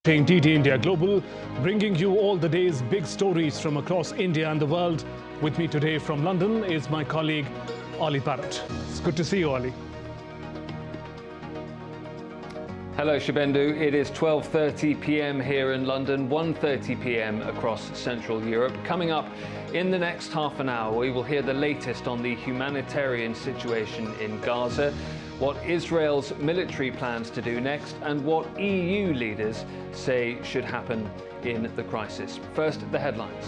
DD India Global, bringing you all the day's big stories from across India and the world. With me today from London is my colleague Oli Barrett. It's good to see you, Oli. Hello, Shibendu. It is 12:30 p.m. here in London, 1:30 p.m. across Central Europe. Coming up in the next half an hour, we will hear the latest on the humanitarian situation in Gaza, what Israel's military plans to do next, and what EU leaders say should happen in the crisis. First, the headlines.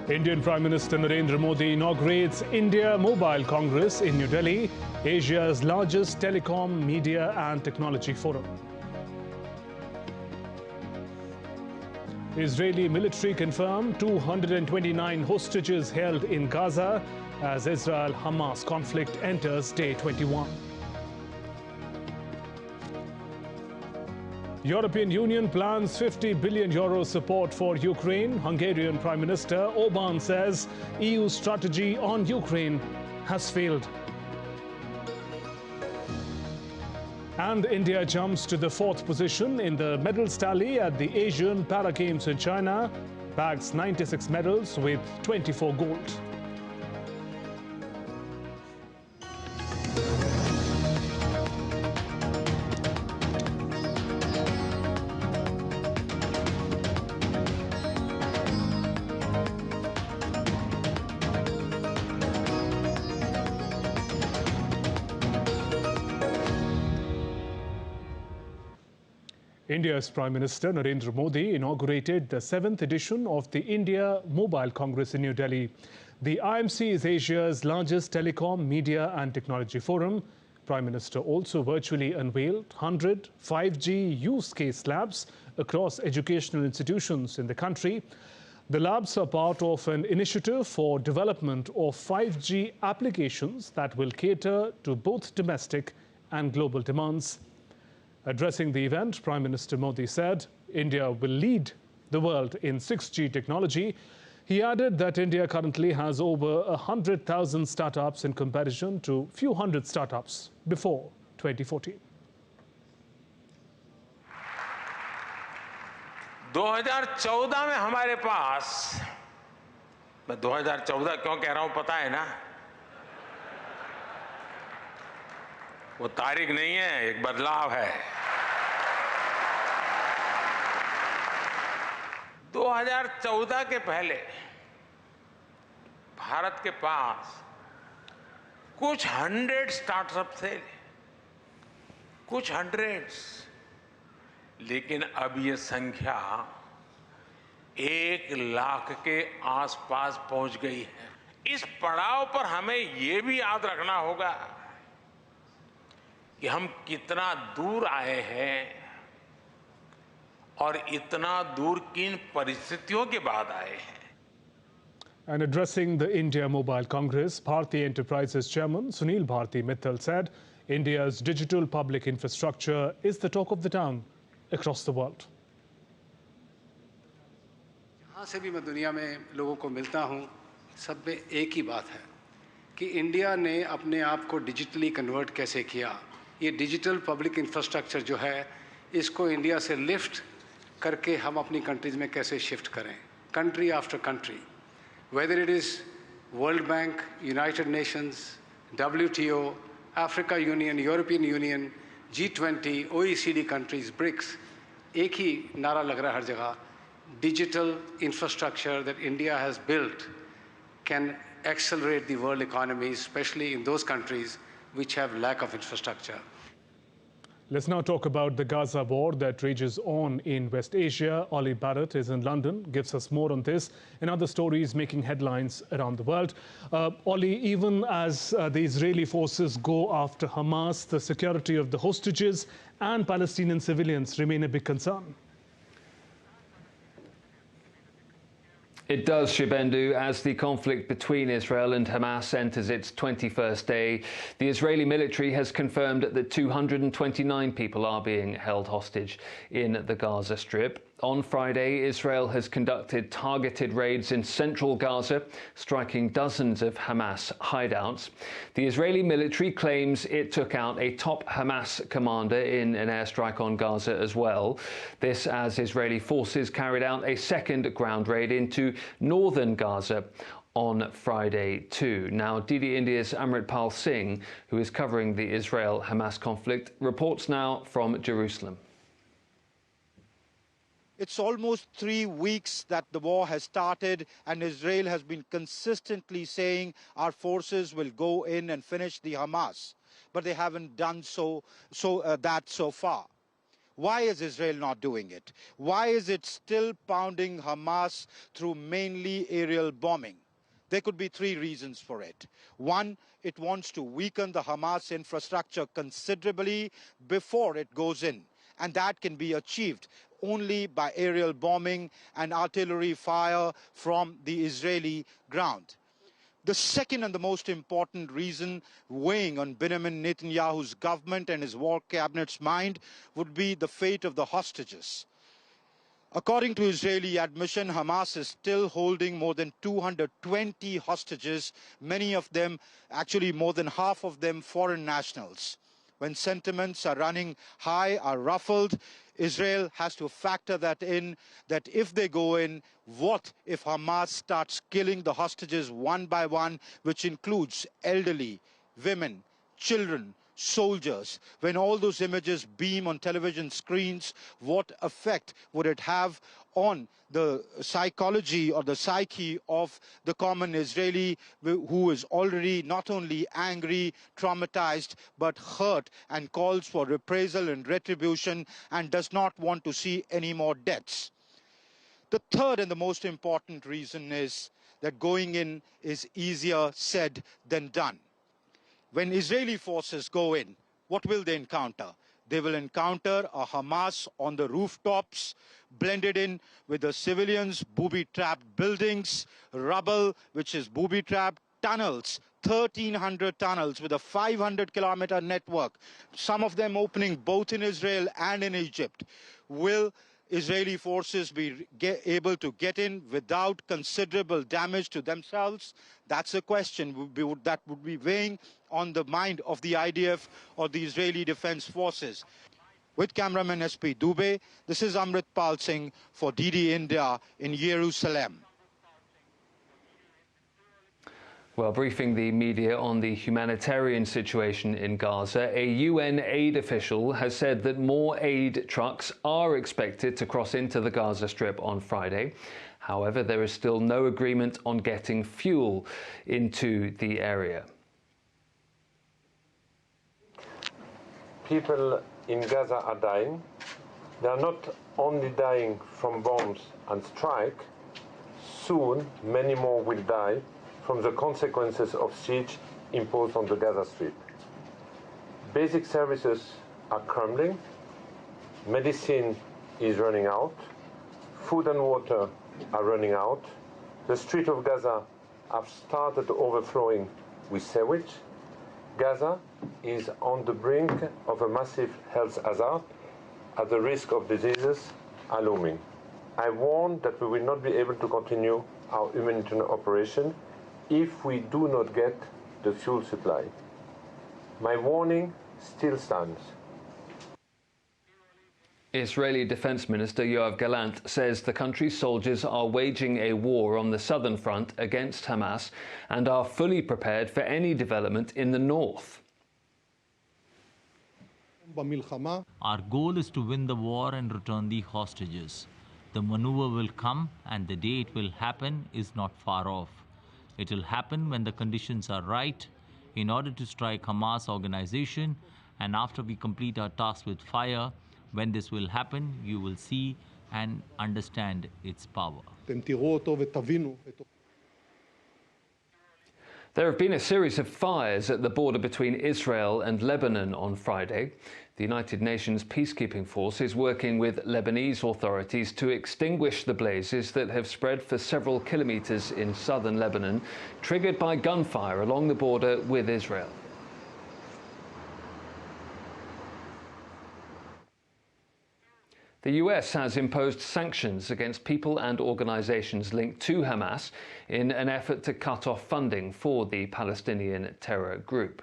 Indian Prime Minister Narendra Modi inaugurates India Mobile Congress in New Delhi, Asia's largest telecom, media and technology forum. Israeli military confirmed 229 hostages held in Gaza as Israel-Hamas conflict enters day 21. European Union plans €50 billion support for Ukraine. Hungarian Prime Minister Orbán says EU strategy on Ukraine has failed. And India jumps to the 4th position in the medals tally at the Asian Para Games in China, bags 96 medals with 24 gold. India's Prime Minister Narendra Modi inaugurated the 7th edition of the India Mobile Congress in New Delhi. The IMC is Asia's largest telecom, media and technology forum. Prime Minister also virtually unveiled 100 5G use case labs across educational institutions in the country. The labs are part of an initiative for development of 5G applications that will cater to both domestic and global demands. Addressing the event, Prime Minister Modi said India will lead the world in 6G technology. He added that India currently has over 100,000 startups in comparison to few hundred startups before 2014. 2014 में हमारे पास, मैं 2014 क्यों कह रहा हूं पता है ना, वो तारीख नहीं है, एक बदलाव है। 2014 के पहले भारत के पास कुछ 100 स्टार्टअप थे, कुछ 100, लेकिन अब ये संख्या 1 लाख के आसपास पहुंच गई है। इस पड़ाव पर हमें ये भी याद रखना होगा कि हम कितना दूर आए हैं और इतना दूर किन परिस्थितियों के बाद आए हैं। And addressing the India Mobile Congress, Bharti Enterprises Chairman Sunil Bharti Mittal said India's digital public infrastructure is the talk of the town across the world. जहाँ से भी मैं दुनिया में लोगों को मिलता हूँ, सब में एक ही बात है कि इंडिया ने अपने आप को डिजिटली कन्वर्ट कैसे किया। ये डिजिटल पब्लिक इंफ्रास्ट्रक्चर जो है, इसको इंडिया से लिफ्ट करके हम अपनी कंट्रीज़ में कैसे शिफ्ट करें, country after country, whether it is World Bank, United Nations, WTO, Africa Union, European Union, G20, OECD countries, BRICS, एक ही नारा लग रहा है हर जगह, digital infrastructure that India has built can accelerate the world economy, especially in those countries which have lack of infrastructure. Let's now talk about the Gaza war that rages on in West Asia. Oli Barrett is in London, gives us more on this and other stories making headlines around the world. Oli, even as the Israeli forces go after Hamas, the security of the hostages and Palestinian civilians remain a big concern. It does, Shibendu, as the conflict between Israel and Hamas enters its 21st day. The Israeli military has confirmed that 229 people are being held hostage in the Gaza Strip. On Friday, Israel has conducted targeted raids in central Gaza, striking dozens of Hamas hideouts. The Israeli military claims it took out a top Hamas commander in an airstrike on Gaza as well. This as Israeli forces carried out a second ground raid into northern Gaza on Friday too. Now, DD India's Amritpal Singh, who is covering the Israel-Hamas conflict, reports now from Jerusalem. It's almost 3 weeks that the war has started, and Israel has been consistently saying our forces will go in and finish the Hamas, but they haven't done so far. Why is Israel not doing it? Why is it still pounding Hamas through mainly aerial bombing? There could be 3 reasons for it. One, it wants to weaken the Hamas infrastructure considerably before it goes in, and that can be achieved only by aerial bombing and artillery fire from the Israeli ground. The second and the most important reason weighing on Benjamin Netanyahu's government and his war cabinet's mind would be the fate of the hostages. According to Israeli admission, Hamas is still holding more than 220 hostages, many of them, actually more than half of them, foreign nationals. When sentiments are running high, are ruffled, Israel has to factor that in, that if they go in, what if Hamas starts killing the hostages one by one, which includes elderly, women, children, soldiers? When all those images beam on television screens, what effect would it have on the psychology or the psyche of the common Israeli, who is already not only angry, traumatized, but hurt, and calls for reprisal and retribution and does not want to see any more deaths? The third and the most important reason is that going in is easier said than done. When Israeli forces go in, what will they encounter? They will encounter a Hamas on the rooftops, blended in with the civilians, booby-trapped buildings, rubble, which is booby-trapped, tunnels, 1,300 tunnels with a 500-kilometer network, some of them opening both in Israel and in Egypt. Will Israeli forces be able to get in without considerable damage to themselves? That's a question that would be weighing on the mind of the IDF or the Israeli Defense Forces. With cameraman SP Dubey, this is Amritpal Singh for DD India in Jerusalem. Well, briefing the media on the humanitarian situation in Gaza, a UN aid official has said that more aid trucks are expected to cross into the Gaza Strip on Friday. However, there is still no agreement on getting fuel into the area. People in Gaza are dying. They are not only dying from bombs and strike. Soon, many more will die from the consequences of siege imposed on the Gaza Strip. Basic services are crumbling. Medicine is running out. Food and water are running out. The streets of Gaza have started overflowing with sewage. Gaza is on the brink of a massive health hazard as the risk of diseases are looming. I warn that we will not be able to continue our humanitarian operation if we do not get the fuel supply. My warning still stands. Israeli Defense Minister Yoav Gallant says the country's soldiers are waging a war on the southern front against Hamas and are fully prepared for any development in the north. Our goal is to win the war and return the hostages. The maneuver will come, and the day it will happen is not far off. It will happen when the conditions are right in order to strike Hamas organization, and after we complete our task with fire, when this will happen, you will see and understand its power. There have been a series of fires at the border between Israel and Lebanon on Friday. The United Nations peacekeeping force is working with Lebanese authorities to extinguish the blazes that have spread for several kilometers in southern Lebanon, triggered by gunfire along the border with Israel. The US has imposed sanctions against people and organisations linked to Hamas in an effort to cut off funding for the Palestinian terror group.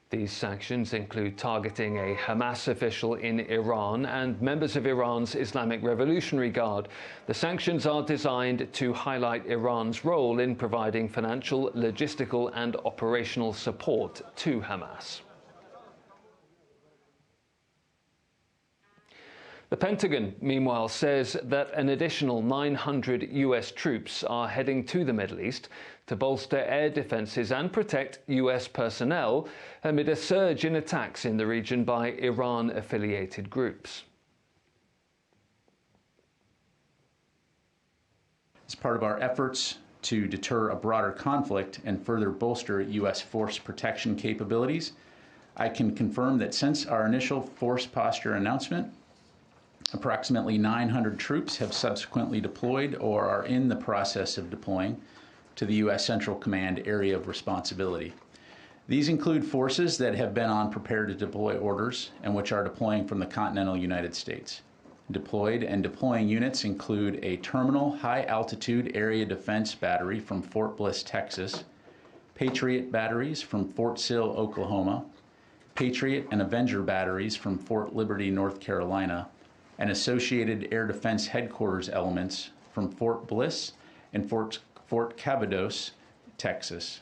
These sanctions include targeting a Hamas official in Iran and members of Iran's Islamic Revolutionary Guard. The sanctions are designed to highlight Iran's role in providing financial, logistical and operational support to Hamas. The Pentagon, meanwhile, says that an additional 900 US troops are heading to the Middle East to bolster air defences and protect US personnel amid a surge in attacks in the region by Iran-affiliated groups. As part of our efforts to deter a broader conflict and further bolster US force protection capabilities, I can confirm that since our initial force posture announcement, approximately 900 troops have subsequently deployed or are in the process of deploying to the U.S. Central Command Area of Responsibility. These include forces that have been on prepare to deploy orders and which are deploying from the continental United States. Deployed and deploying units include a terminal high-altitude area defense battery from Fort Bliss, Texas, Patriot batteries from Fort Sill, Oklahoma, Patriot and Avenger batteries from Fort Liberty, North Carolina, and associated air defense headquarters elements from Fort Bliss and Fort Cavados, Texas.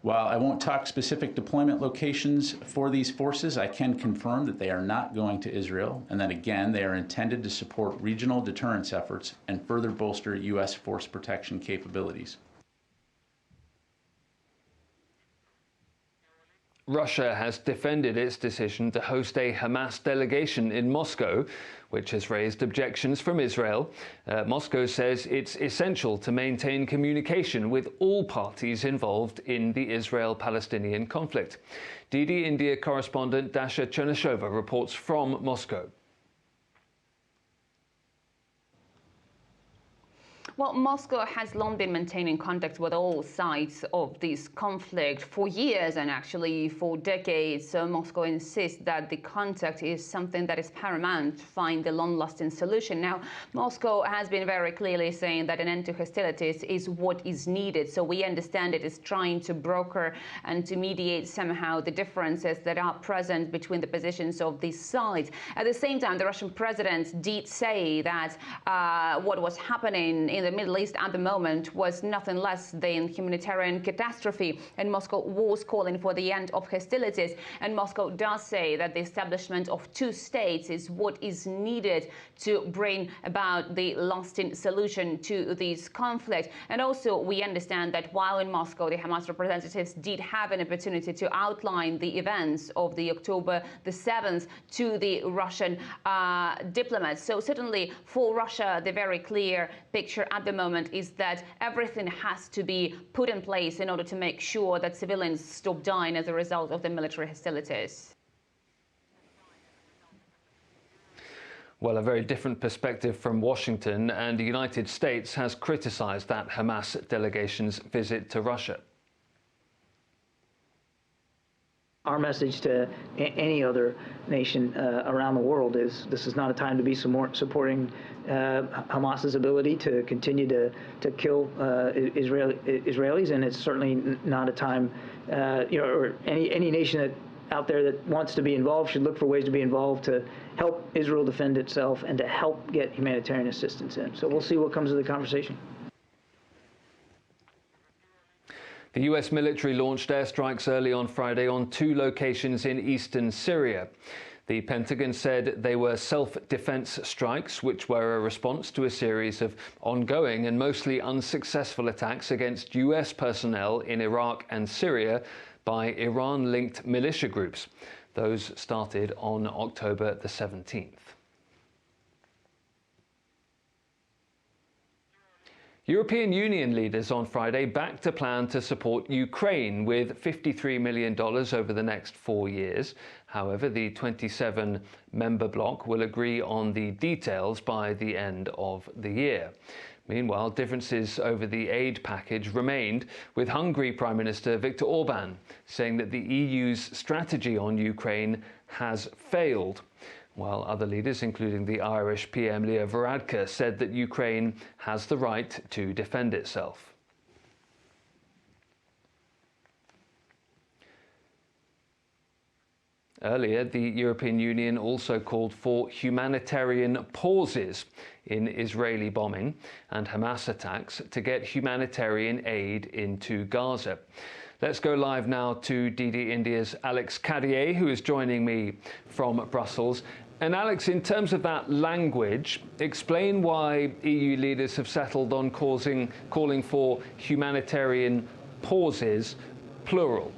While I won't talk specific deployment locations for these forces, I can confirm that they are not going to Israel and that, again, they are intended to support regional deterrence efforts and further bolster U.S. force protection capabilities. Russia has defended its decision to host a Hamas delegation in Moscow, which has raised objections from Israel. Moscow says it's essential to maintain communication with all parties involved in the Israel-Palestinian conflict. DD India correspondent Dasha Chernyshova reports from Moscow. Well, Moscow has long been maintaining contact with all sides of this conflict for years and actually for decades. So Moscow insists that the contact is something that is paramount to find a long-lasting solution. Now, Moscow has been very clearly saying that an end to hostilities is what is needed. So we understand it is trying to broker and to mediate somehow the differences that are present between the positions of these sides. At the same time, the Russian president did say that what was happening in the Middle East at the moment was nothing less than humanitarian catastrophe, and Moscow was calling for the end of hostilities. And Moscow does say that the establishment of two states is what is needed to bring about the lasting solution to this conflict. And also we understand that while in Moscow the Hamas representatives did have an opportunity to outline the events of the October the 7th to the Russian diplomats. So certainly for Russia the very clear picture at the moment is that everything has to be put in place in order to make sure that civilians stop dying as a result of the military hostilities. Well, a very different perspective from Washington, and the United States has criticized that Hamas delegation's visit to Russia. Our message to any other nation around the world is this is not a time to be supporting Hamas's ability to continue to kill Israelis, and it's certainly not a time, or any nation out there that wants to be involved should look for ways to be involved to help Israel defend itself and to help get humanitarian assistance in. So we'll see what comes of the conversation. The US military launched airstrikes early on Friday on 2 locations in eastern Syria. The Pentagon said they were self-defense strikes, which were a response to a series of ongoing and mostly unsuccessful attacks against US personnel in Iraq and Syria by Iran-linked militia groups. Those started on October the 17th. European Union leaders on Friday backed a plan to support Ukraine with $53 million over the next 4 years. However, the 27-member bloc will agree on the details by the end of the year. Meanwhile, differences over the aid package remained, with Hungary Prime Minister Viktor Orban saying that the EU's strategy on Ukraine has failed. While other leaders, including the Irish PM Leo Varadkar, said that Ukraine has the right to defend itself. Earlier, the European Union also called for humanitarian pauses in Israeli bombing and Hamas attacks to get humanitarian aid into Gaza. Let's go live now to DD India's Alex Cadier, who is joining me from Brussels. And Alex, in terms of that language, explain why EU leaders have settled on calling for humanitarian pauses, plural.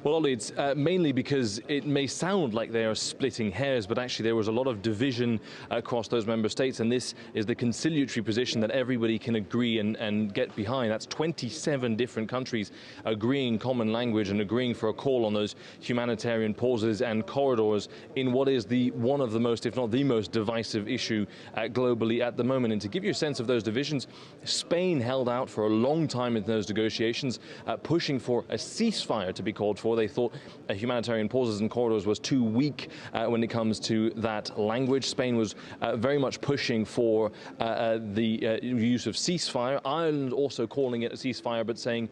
Well, Ollie, it's mainly because it may sound like they are splitting hairs, but actually there was a lot of division across those member states, and this is the conciliatory position that everybody can agree and get behind. That's 27 different countries agreeing common language and agreeing for a call on those humanitarian pauses and corridors in what is one of the most, if not the most, divisive issue globally at the moment. And to give you a sense of those divisions, Spain held out for a long time in those negotiations, pushing for a ceasefire to be called for. They thought humanitarian pauses and corridors was too weak when it comes to that language. Spain was very much pushing for the use of ceasefire. Ireland also calling it a ceasefire, but saying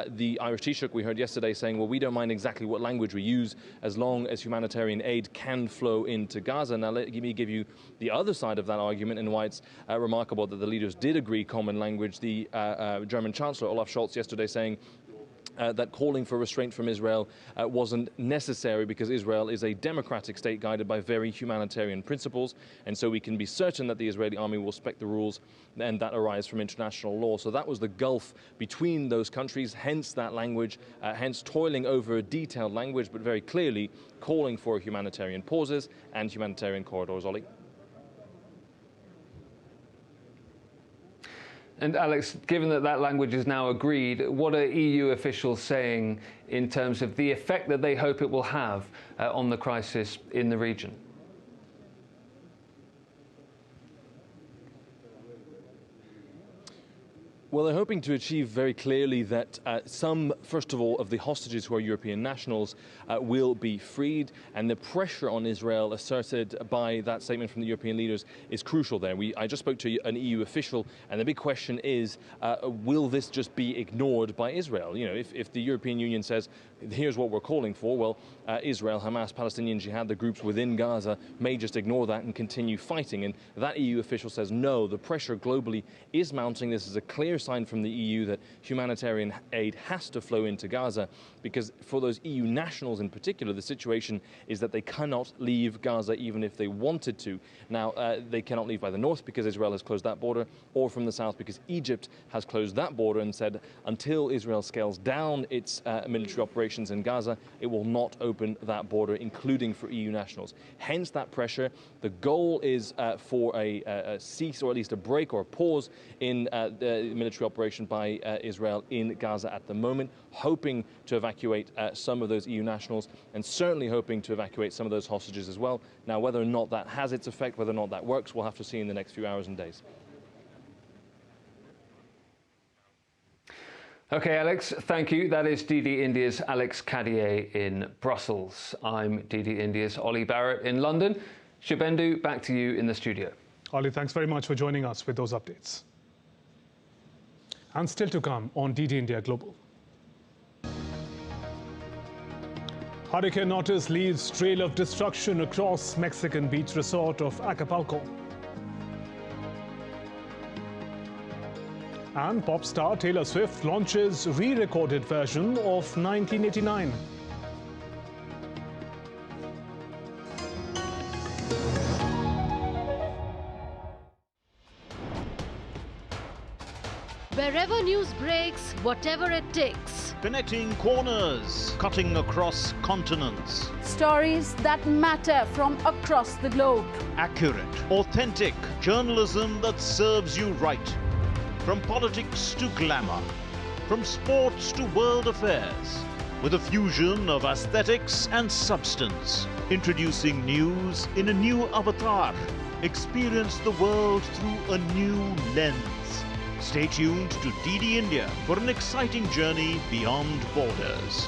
the Irish Taoiseach we heard yesterday saying, well, we don't mind exactly what language we use as long as humanitarian aid can flow into Gaza. Now, let me give you the other side of that argument and why it's remarkable that the leaders did agree common language. The German Chancellor Olaf Scholz yesterday saying that calling for restraint from Israel wasn't necessary because Israel is a democratic state guided by very humanitarian principles, and so we can be certain that the Israeli army will respect the rules and that arise from international law. So that was the gulf between those countries, hence that language, hence toiling over a detailed language, but very clearly calling for humanitarian pauses and humanitarian corridors. Ollie. And Alex, given that that language is now agreed, what are EU officials saying in terms of the effect that they hope it will have on the crisis in the region? Well, they're hoping to achieve very clearly that some, first of all, of the hostages who are European nationals will be freed, and the pressure on Israel asserted by that statement from the European leaders is crucial there. I just spoke to an EU official, and the big question is, will this just be ignored by Israel? You know, if the European Union says, here's what we're calling for, well, Israel, Hamas, Palestinian Jihad, the groups within Gaza may just ignore that and continue fighting. And that EU official says, no, the pressure globally is mounting. This is a clear sign from the EU that humanitarian aid has to flow into Gaza, because for those EU nationals in particular, the situation is that they cannot leave Gaza even if they wanted to. Now, they cannot leave by the north because Israel has closed that border, or from the south because Egypt has closed that border and said until Israel scales down its military operations in Gaza, it will not open that border, including for EU nationals. Hence that pressure. The goal is for a cease, or at least a break or a pause in the military operation by Israel in Gaza at the moment, hoping to evacuate some of those EU nationals and certainly hoping to evacuate some of those hostages as well. Now, whether or not that has its effect, whether or not that works, we'll have to see in the next few hours and days. Okay, Alex, thank you. That is DD India's Alex Cadier in Brussels. I'm DD India's Ollie Barrett in London. Shibendu, back to you in the studio. Ollie, thanks very much for joining us with those updates. And still to come on DD India Global. Hurricane Otus leaves trail of destruction across Mexican beach resort of Acapulco. And pop star Taylor Swift launches re-recorded version of 1989. Wherever news breaks, whatever it takes. Connecting corners, cutting across continents. Stories that matter from across the globe. Accurate, authentic journalism that serves you right. From politics to glamour, from sports to world affairs, with a fusion of aesthetics and substance. Introducing news in a new avatar. Experience the world through a new lens. Stay tuned to DD India for an exciting journey beyond borders.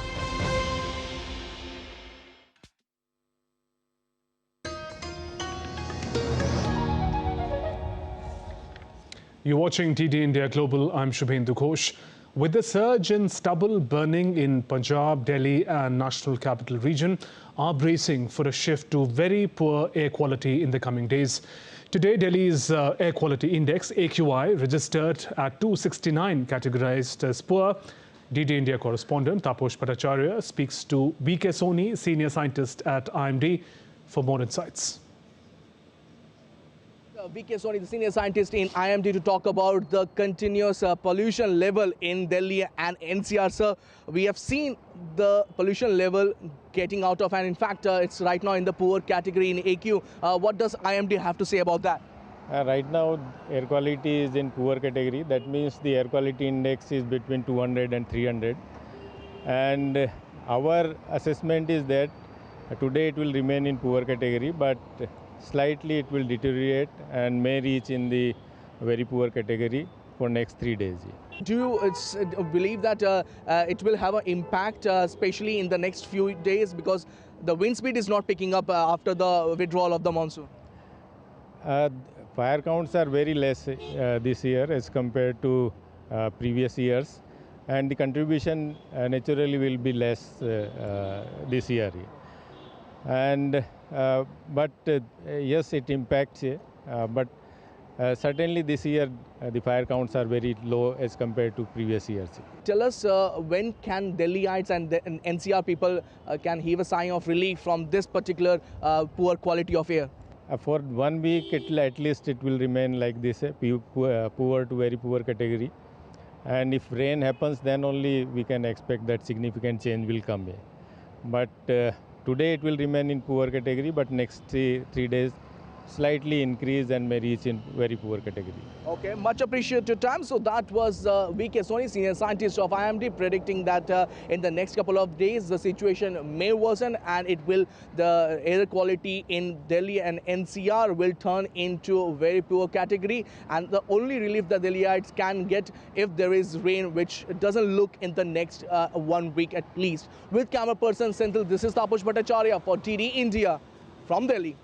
You're watching DD India Global. I'm Shubhendu Ghosh. With the surge in stubble burning in Punjab, Delhi and National Capital Region are bracing for a shift to very poor air quality in the coming days. Today, Delhi's Air Quality Index, AQI, registered at 269, categorized as poor. DD India correspondent Taposh Bhattacharya speaks to BK Soni, senior scientist at IMD, for more insights. BK Soni, the senior scientist in IMD, to talk about the continuous pollution level in Delhi and NCR. Sir, we have seen the pollution level getting out of, and in fact, it's right now in the poor category in AQ. What does IMD have to say about that? Right now, air quality is in poor category. That means the air quality index is between 200 and 300. And our assessment is that today it will remain in poor category, but slightly it will deteriorate and may reach in the very poor category for next 3 days. Do you believe that it will have an impact, especially in the next few days, because the wind speed is not picking up after the withdrawal of the monsoon? Fire counts are very less this year as compared to previous years, and the contribution naturally will be less this year. And but yes, it impacts, but certainly this year the fire counts are very low as compared to previous years. Tell us, when can Delhiites and NCR people can heave a sigh of relief from this particular poor quality of air? For 1 week, at least it will remain like this, poor to very poor category. And if rain happens, then only we can expect that significant change will come here. But today it will remain in poor category, but next three days slightly increase and may reach in very poor category. Okay, much appreciated your time. So that was BK Soni, senior scientist of IMD, predicting that in the next couple of days the situation may worsen and the air quality in Delhi and NCR will turn into a very poor category, and the only relief that Delhiites can get if there is rain, which doesn't look in the next 1 week at least. With camera person Senthil, this is Taposh Bhattacharya for DD India from Delhi.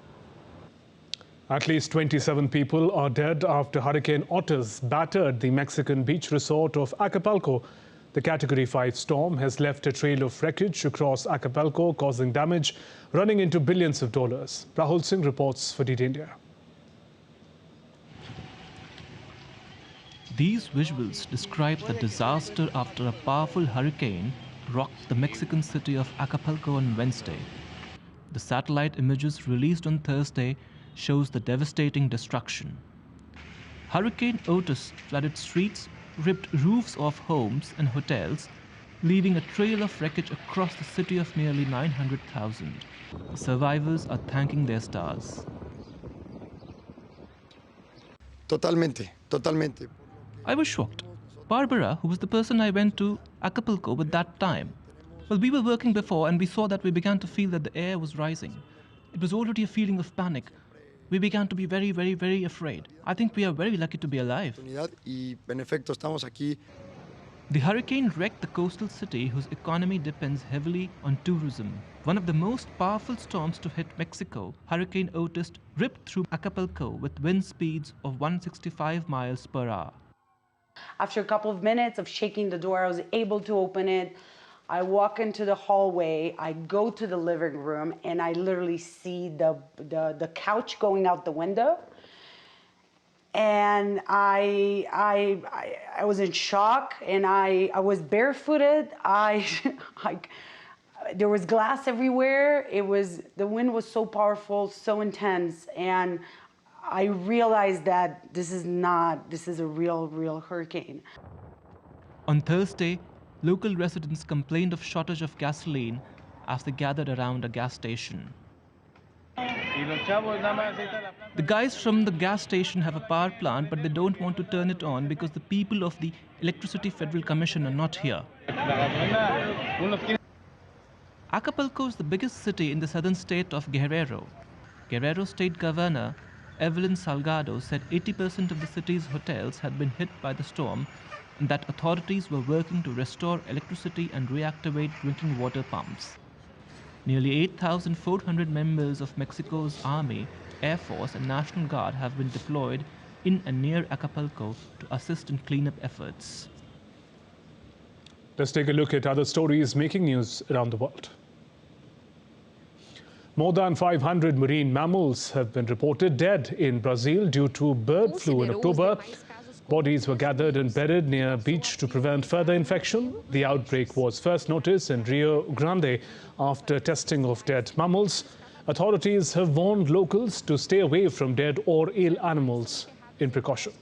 At least 27 people are dead after Hurricane Otus battered the Mexican beach resort of Acapulco. The Category 5 storm has left a trail of wreckage across Acapulco, causing damage running into billions of dollars. Rahul Singh reports for DD India. These visuals describe the disaster after a powerful hurricane rocked the Mexican city of Acapulco on Wednesday. The satellite images released on Thursday shows the devastating destruction. Hurricane Otus flooded streets, ripped roofs off homes and hotels, leaving a trail of wreckage across the city of nearly 900,000. Survivors are thanking their stars. Totalmente. I was shocked. Barbara, who was the person I went to Acapulco with that time, well, we were working before and we saw that we began to feel that the air was rising. It was already a feeling of panic. We began to be very, very, very afraid. I think we are very lucky to be alive. Y en efecto, estamos aquí. The hurricane wrecked the coastal city whose economy depends heavily on tourism. One of the most powerful storms to hit Mexico, Hurricane Otus ripped through Acapulco with wind speeds of 165 miles per hour. After a couple of minutes of shaking the door, I was able to open it. I walk into the hallway, I go to the living room, and I literally see the couch going out the window. And I was in shock, and I was barefooted. There was glass everywhere. The wind was so powerful, so intense, and I realized that this is a real hurricane. On Thursday, local residents complained of shortage of gasoline as they gathered around a gas station. The guys from the gas station have a power plant, but they don't want to turn it on because the people of the Electricity Federal Commission are not here. Acapulco is the biggest city in the southern state of Guerrero. Guerrero State Governor Evelyn Salgado said 80% of the city's hotels had been hit by the storm, and that authorities were working to restore electricity and reactivate drinking water pumps. Nearly 8,400 members of Mexico's Army, Air Force and National Guard have been deployed in and near Acapulco to assist in cleanup efforts. Let's take a look at other stories making news around the world. More than 500 marine mammals have been reported dead in Brazil due to bird flu in October. Bodies were gathered and buried near a beach to prevent further infection. The outbreak was first noticed in Rio Grande after testing of dead mammals. Authorities have warned locals to stay away from dead or ill animals in precaution.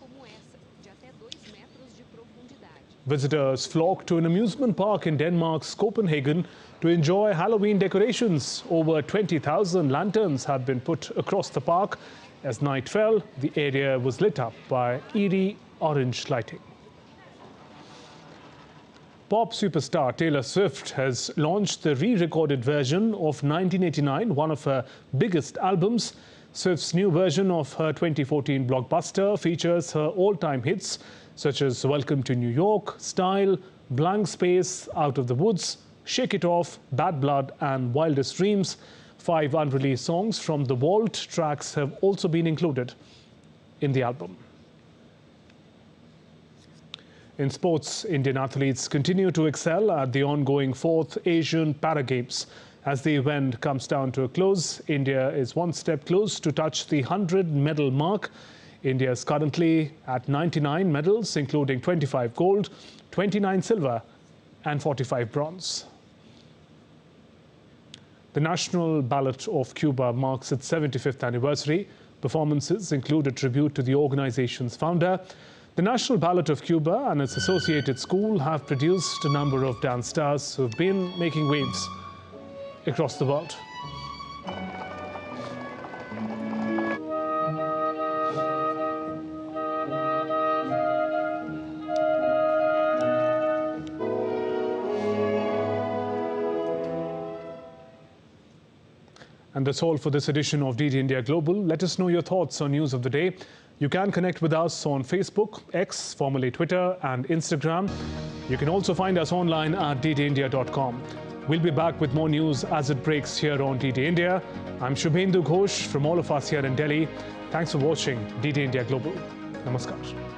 Visitors flock to an amusement park in Denmark's Copenhagen to enjoy Halloween decorations. Over 20,000 lanterns have been put across the park. As night fell, the area was lit up by eerie orange lighting. Pop superstar Taylor Swift has launched the re-recorded version of 1989, one of her biggest albums. Swift's new version of her 2014 blockbuster features her all-time hits such as Welcome to New York, Style, Blank Space, Out of the Woods, Shake It Off, Bad Blood and Wildest Dreams. 5 unreleased songs from the Vault tracks have also been included in the album. In sports, Indian athletes continue to excel at the ongoing 4th Asian Para Games. As the event comes down to a close, India is one step close to touch the 100-medal mark. India is currently at 99 medals, including 25 gold, 29 silver and 45 bronze. The National Ballet of Cuba marks its 75th anniversary. Performances include a tribute to the organization's founder. The National Ballet of Cuba and its associated school have produced a number of dance stars who have been making waves across the world. And that's all for this edition of DD India Global. Let us know your thoughts on news of the day. You can connect with us on Facebook, X, formerly Twitter, and Instagram. You can also find us online at ddindia.com. We'll be back with more news as it breaks here on DD India. I'm Shubhendu Ghosh from all of us here in Delhi. Thanks for watching DD India Global. Namaskar.